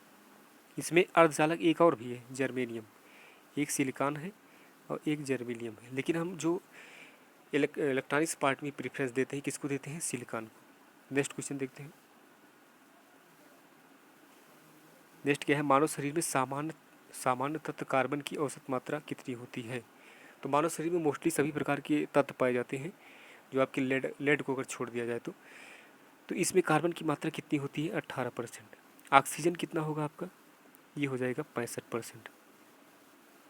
इसमें अर्धचालक एक और भी है, जर्मेनियम। एक सिलिकॉन है और एक जर्मेनियम है, लेकिन हम जो इलेक्ट्रॉनिक्स पार्ट में प्रेफरेंस देते हैं, किसको देते हैं, सिलिकॉन को। नेक्स्ट क्वेश्चन देखते हैं। नेक्स्ट क्या है, मानव शरीर में सामान्य तत्व कार्बन की औसत मात्रा कितनी होती है। तो मानव शरीर में मोस्टली सभी प्रकार के तत्व पाए जाते हैं, जो आपके लेड को अगर छोड़ दिया जाए तो इसमें कार्बन की मात्रा कितनी होती है, 18%। ऑक्सीजन कितना होगा आपका, ये हो जाएगा 65%।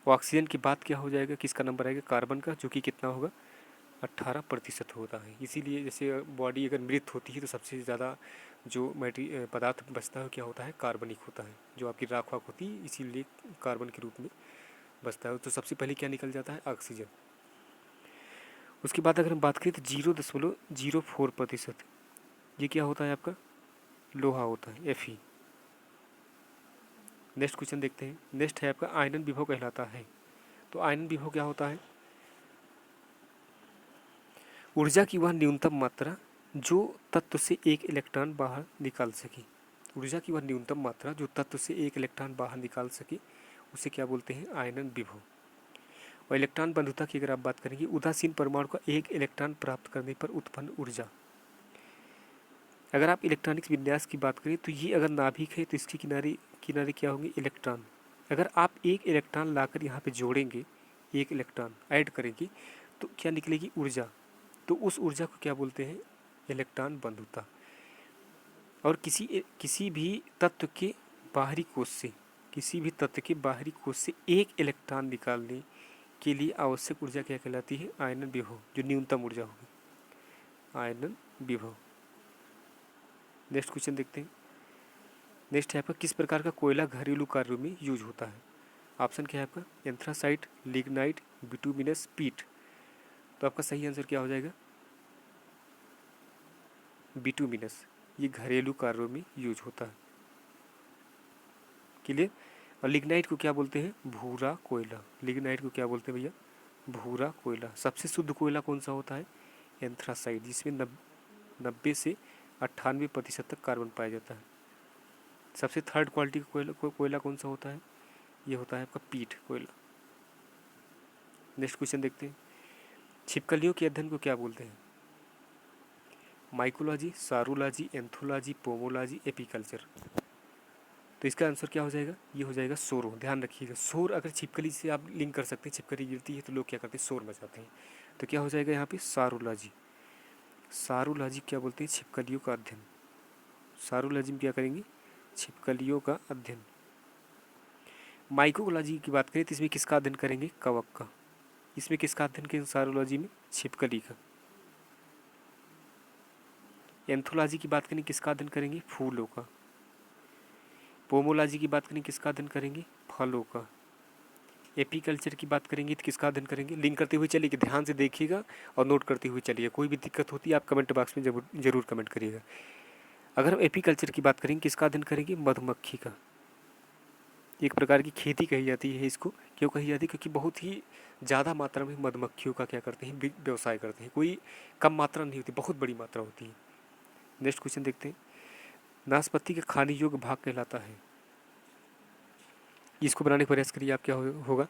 ऑक्सीजन की बात क्या हो जाएगा, किसका नंबर आएगा, कार्बन का, जो कि कितना होगा, 18% होता है। इसीलिए जैसे बॉडी अगर मृत होती है तो सबसे ज़्यादा जो पदार्थ बचता है क्या होता है, कार्बनिक होता है, जो आपकी राख वाख होती है, इसीलिए कार्बन के रूप में बचता है। तो सबसे पहले क्या निकल जाता है, ऑक्सीजन। उसके बाद अगर हम बात करें तो 0.04%, ये क्या होता है आपका, लोहा होता है, Fe। नेक्स्ट क्वेश्चन देखते हैं। नेक्स्ट है आपका, आयनन विभव कहलाता है। तो आयनन विभव क्या होता है, ऊर्जा की वह न्यूनतम मात्रा जो तत्व से एक इलेक्ट्रॉन बाहर निकाल सके। ऊर्जा की वह न्यूनतम मात्रा जो तत्व से एक इलेक्ट्रॉन बाहर निकाल सके, उसे क्या बोलते हैं, आयनन विभव। और इलेक्ट्रॉन बंधुता की अगर आप बात करेंगे, उदासीन परमाणु का एक इलेक्ट्रॉन प्राप्त करने पर उत्पन्न ऊर्जा। अगर आप इलेक्ट्रॉनिक्स विन्यास की बात करें तो ये अगर नाभिक है तो इसके किनारे किनारे क्या होंगे, इलेक्ट्रॉन। अगर आप एक इलेक्ट्रॉन लाकर यहाँ पे जोड़ेंगे, एक इलेक्ट्रॉन ऐड करेंगे, तो क्या निकलेगी, ऊर्जा। तो उस ऊर्जा को क्या बोलते हैं, इलेक्ट्रॉन बंधुता। और किसी भी तत्व के बाहरी कोश से, किसी भी तत्व के बाहरी कोश से एक इलेक्ट्रॉन निकालने के लिए आवश्यक ऊर्जा क्या कहलाती है, आयनन विभव, जो न्यूनतम ऊर्जा होगी, आयनन विभव। नेक्स्ट क्वेश्चन देखते हैं। नेक्स्ट है आपका, किस प्रकार का कोयला घरेलू कार्यों में यूज होता है। ऑप्शन क्या है आपका, एंथ्रासाइट, लिग्नाइट, बिटुमिनस, पीट। तो आपका सही आंसर क्या हो जाएगा, बिटुमिनस। ये घरेलू कार्यों में यूज होता है। क्लियर। और लिग्नाइट को क्या बोलते हैं, भूरा कोयला। लिग्नाइट को क्या बोलते हैं भैया, भूरा कोयला। सबसे शुद्ध कोयला कौन सा होता है, एंथ्रासाइट, जिसमें 90 से 98% तक कार्बन पाया जाता है। सबसे थर्ड क्वालिटी का कोयला कौन सा होता है, ये होता है आपका पीट कोयला। नेक्स्ट क्वेश्चन देखते हैं। छिपकलियों के अध्ययन को क्या बोलते हैं, माइकोलॉजी, सारोलॉजी, एंथोलॉजी, पोमोलॉजी, एपीकल्चर। तो इसका आंसर क्या हो जाएगा, ये हो जाएगा शोर। ध्यान रखिएगा, शोर अगर छिपकली से आप लिंक कर सकते हैं, छिपकली गिरती है तो लोग क्या करते हैं, शोर मचाते हैं। तो क्या हो जाएगा यहाँ पे, सारोलॉजी। सारोलॉजी क्या बोलते हैं, छिपकलियों का अध्ययन। सारोलॉजी में क्या करेंगे, छिपकलियों का अध्ययन। माइकोलॉजी की बात करें तो इसमें किसका अध्ययन करेंगे, कवक का। इसमें किसका अध्ययन करेंगे सारोलॉजी में, छिपकली का। एंथोलॉजी की बात करें किसका अध्ययन करेंगे, फूलों का। पोमोलॉजी की बात करें किसका अध्ययन करेंगे, फलों का। एपीकल्चर की बात करेंगे तो किसका अध्ययन करेंगे, लिंक करते हुए चलिए, ध्यान से देखिएगा और नोट करते हुए चलिए। कोई भी दिक्कत होती है आप कमेंट बॉक्स में जरूर कमेंट करिएगा। अगर हम एपीकल्चर की बात करेंगे किसका अध्ययन करेंगे, मधुमक्खी का। एक प्रकार की खेती कही जाती है इसको, क्यों कही जाती है, क्योंकि बहुत ही ज़्यादा मात्रा में मधुमक्खियों का क्या करते हैं, व्यवसाय करते हैं। कोई कम मात्रा नहीं होती, बहुत बड़ी मात्रा होती है। नेक्स्ट क्वेश्चन देखते हैं, नाशपाती का खाने योग्य भाग कहलाता है। इसको बनाने का प्रयास करिए, आप क्या होगा।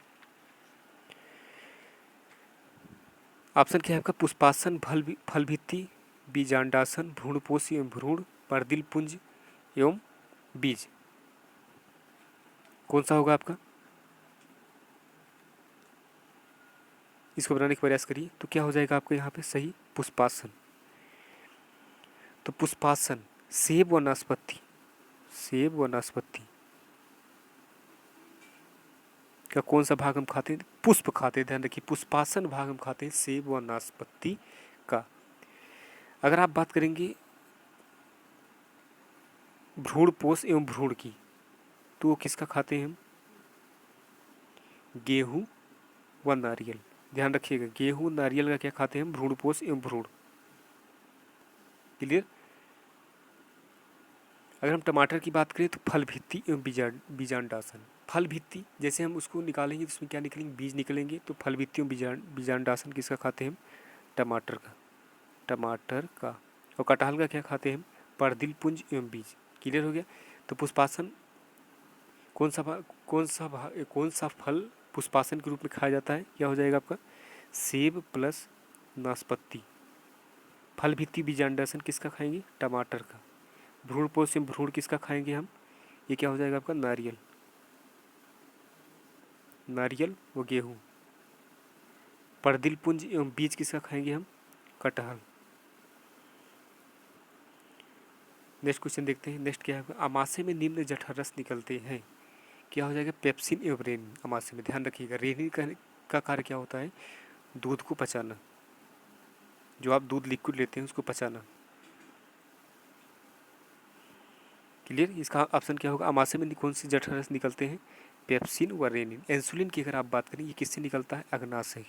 ऑप्शन क्या है आपका, पुष्पासन, फल भित्ति, बीजांडासन, भ्रूणपोष एवं भ्रूण, पर्दिल पुंज एवं बीज। कौन सा होगा आपका, इसको बनाने का प्रयास करिए। तो क्या हो जाएगा आपका यहाँ पे सही, पुष्पासन। तो पुष्पासन, सेब व नाशपाती, सेब व नाशपाती का कौन सा भाग हम खाते हैं, पुष्प खाते हैं। ध्यान रखिए, पुष्पासन भाग हम खाते हैं सेब व नाशपाती का। अगर आप बात करेंगे भ्रूणपोष एवं भ्रूण की, तो वो किसका खाते हैं हम, गेहूं व नारियल। ध्यान रखिएगा, गेहूं नारियल का क्या खाते हैं हम, भ्रूणपोष एवं भ्रूण। क्लियर। अगर हम टमाटर की बात करें तो फल भित्ति एवं बीजांडासन। फल भित्ति जैसे हम उसको निकालेंगे तो उसमें क्या निकलेंगे, बीज निकलेंगे। तो फल भित्ति एवं बीजांडासन किसका खाते हैं हम, टमाटर का, टमाटर का। और कटहल का क्या खाते हैं हम, पर्दिल पुंज एवं बीज। क्लियर हो गया। तो पुष्पासन कौन सा फल पुष्पासन के रूप में खाया जाता है, क्या हो जाएगा आपका, सेब प्लस नाशपाती। फल भित्ति बीजांडासन किसका खाएंगे, टमाटर का। भ्रूणपोष एवं भ्रूण किसका खाएंगे हम, ये क्या हो जाएगा आपका, नारियल, नारियल व गेहूँ। पर्दिल पुंज एवं बीज किसका खाएंगे हम, कटहल। नेक्स्ट क्वेश्चन देखते हैं। नेक्स्ट क्या है, अमाशय में निम्न जठररस निकलते हैं। क्या हो जाएगा, पेप्सिन एवं रेनिन। अमाशय में ध्यान रखिएगा, रेनिन का कार्य क्या होता है, दूध को पचाना। जो आप दूध लिक्विड लेते हैं उसको पचाना। क्लियर। इसका ऑप्शन क्या होगा, अमाशय में कौन से जठररस निकलते हैं, पेप्सिन व रेनिन। इंसुलिन की अगर आप बात करें, ये किससे निकलता है, अग्नाशय।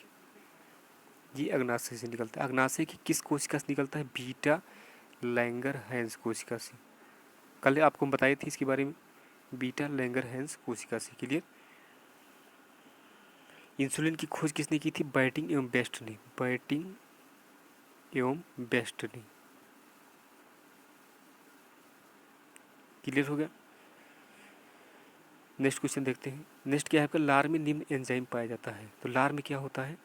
ये अग्नाशय से निकलता है। अग्नाशय की किस कोशिका से निकलता है, बीटा लैंगरहैंस कोशिका से। कल आपको हम बताए थे इसके बारे में, बीटा लैंगरहैंस कोशिका से। क्लियर। इंसुलिन की खोज किसने की थी, बैटिंग एवं बेस्ट ने, बैटिंग एवं बेस्ट ने। क्लियर हो गया। नेक्स्ट क्वेश्चन देखते हैं। नेक्स्ट क्या है आपका, लार में निम्न एंजाइम पाया जाता है। तो लार में क्या होता है,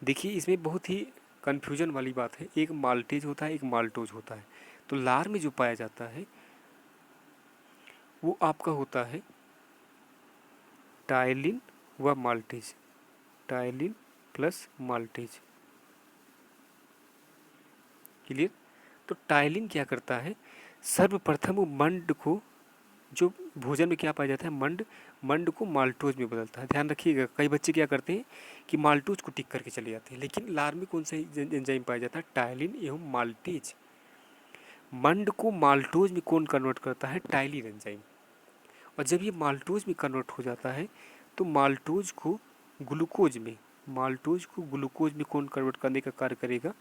देखिए इसमें बहुत ही कन्फ्यूजन वाली बात है। एक माल्टेज होता है, एक माल्टोज होता है। तो लार में जो पाया जाता है वो आपका होता है टायलिन व maltase, ptyalin plus maltase. Clear. तो टायलिन क्या करता है, सर्वप्रथम वो मंड को, जो भोजन में क्या पाया जाता है, मंड को माल्टोज में बदलता है। ध्यान रखिएगा, कई बच्चे क्या करते हैं कि माल्टोज को टिक करके चले जाते हैं, लेकिन लार में कौन सा एंजाइम पाया जाता है, टायलिन एवं माल्टेज। मंड को माल्टोज में कौन कन्वर्ट करता है, टायलिन एंजाइम। और जब ये माल्टोज में कन्वर्ट हो जाता है तो माल्टोज को ग्लूकोज में कौन कन्वर्ट करने का कार्य करेगा,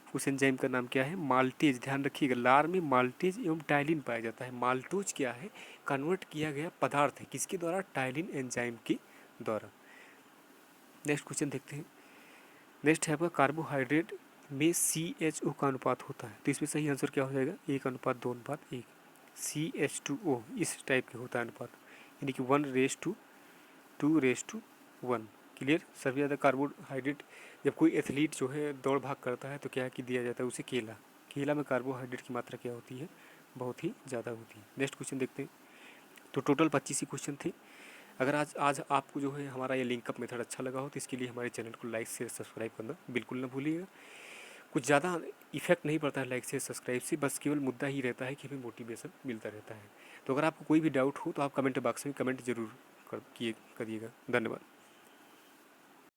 उस एंजाइम का नाम क्या है, माल्टेज। ध्यान रखिएगा, लार में माल्टेज एवं टायलिन पाया जाता है। माल्टोज क्या है, कन्वर्ट किया गया पदार्थ है, किसके द्वारा, टायलिन एंजाइम के द्वारा। नेक्स्ट क्वेश्चन देखते हैं। नेक्स्ट है आपका, कार्बोहाइड्रेट में CHO का अनुपात होता है। तो इसमें सही आंसर क्या हो जाएगा, 1:2:1। CH2O इस टाइप के होता है अनुपात, यानी कि 1:2:1। क्लियर। सबसे ज़्यादा कार्बोहाइड्रेट, जब कोई एथलीट जो है दौड़ भाग करता है तो क्या कि दिया जाता है उसे, केला। केला में कार्बोहाइड्रेट की मात्रा क्या होती है, बहुत ही ज़्यादा होती है। नेक्स्ट क्वेश्चन देखते हैं। तो टोटल 25 ही क्वेश्चन थे। अगर आज आज आपको जो है हमारा ये लिंकअप मेथड अच्छा लगा हो तो इसके लिए हमारे चैनल को लाइक शेयर सब्सक्राइब करना बिल्कुल ना भूलिएगा। कुछ ज़्यादा इफेक्ट नहीं पड़ता है लाइक शेयर सब्सक्राइब से, बस केवल मुद्दा ही रहता है कि हमें मोटिवेशन मिलता रहता है। तो अगर आपको कोई भी डाउट हो तो आप कमेंट बॉक्स में कमेंट जरूर करिएगा। धन्यवाद।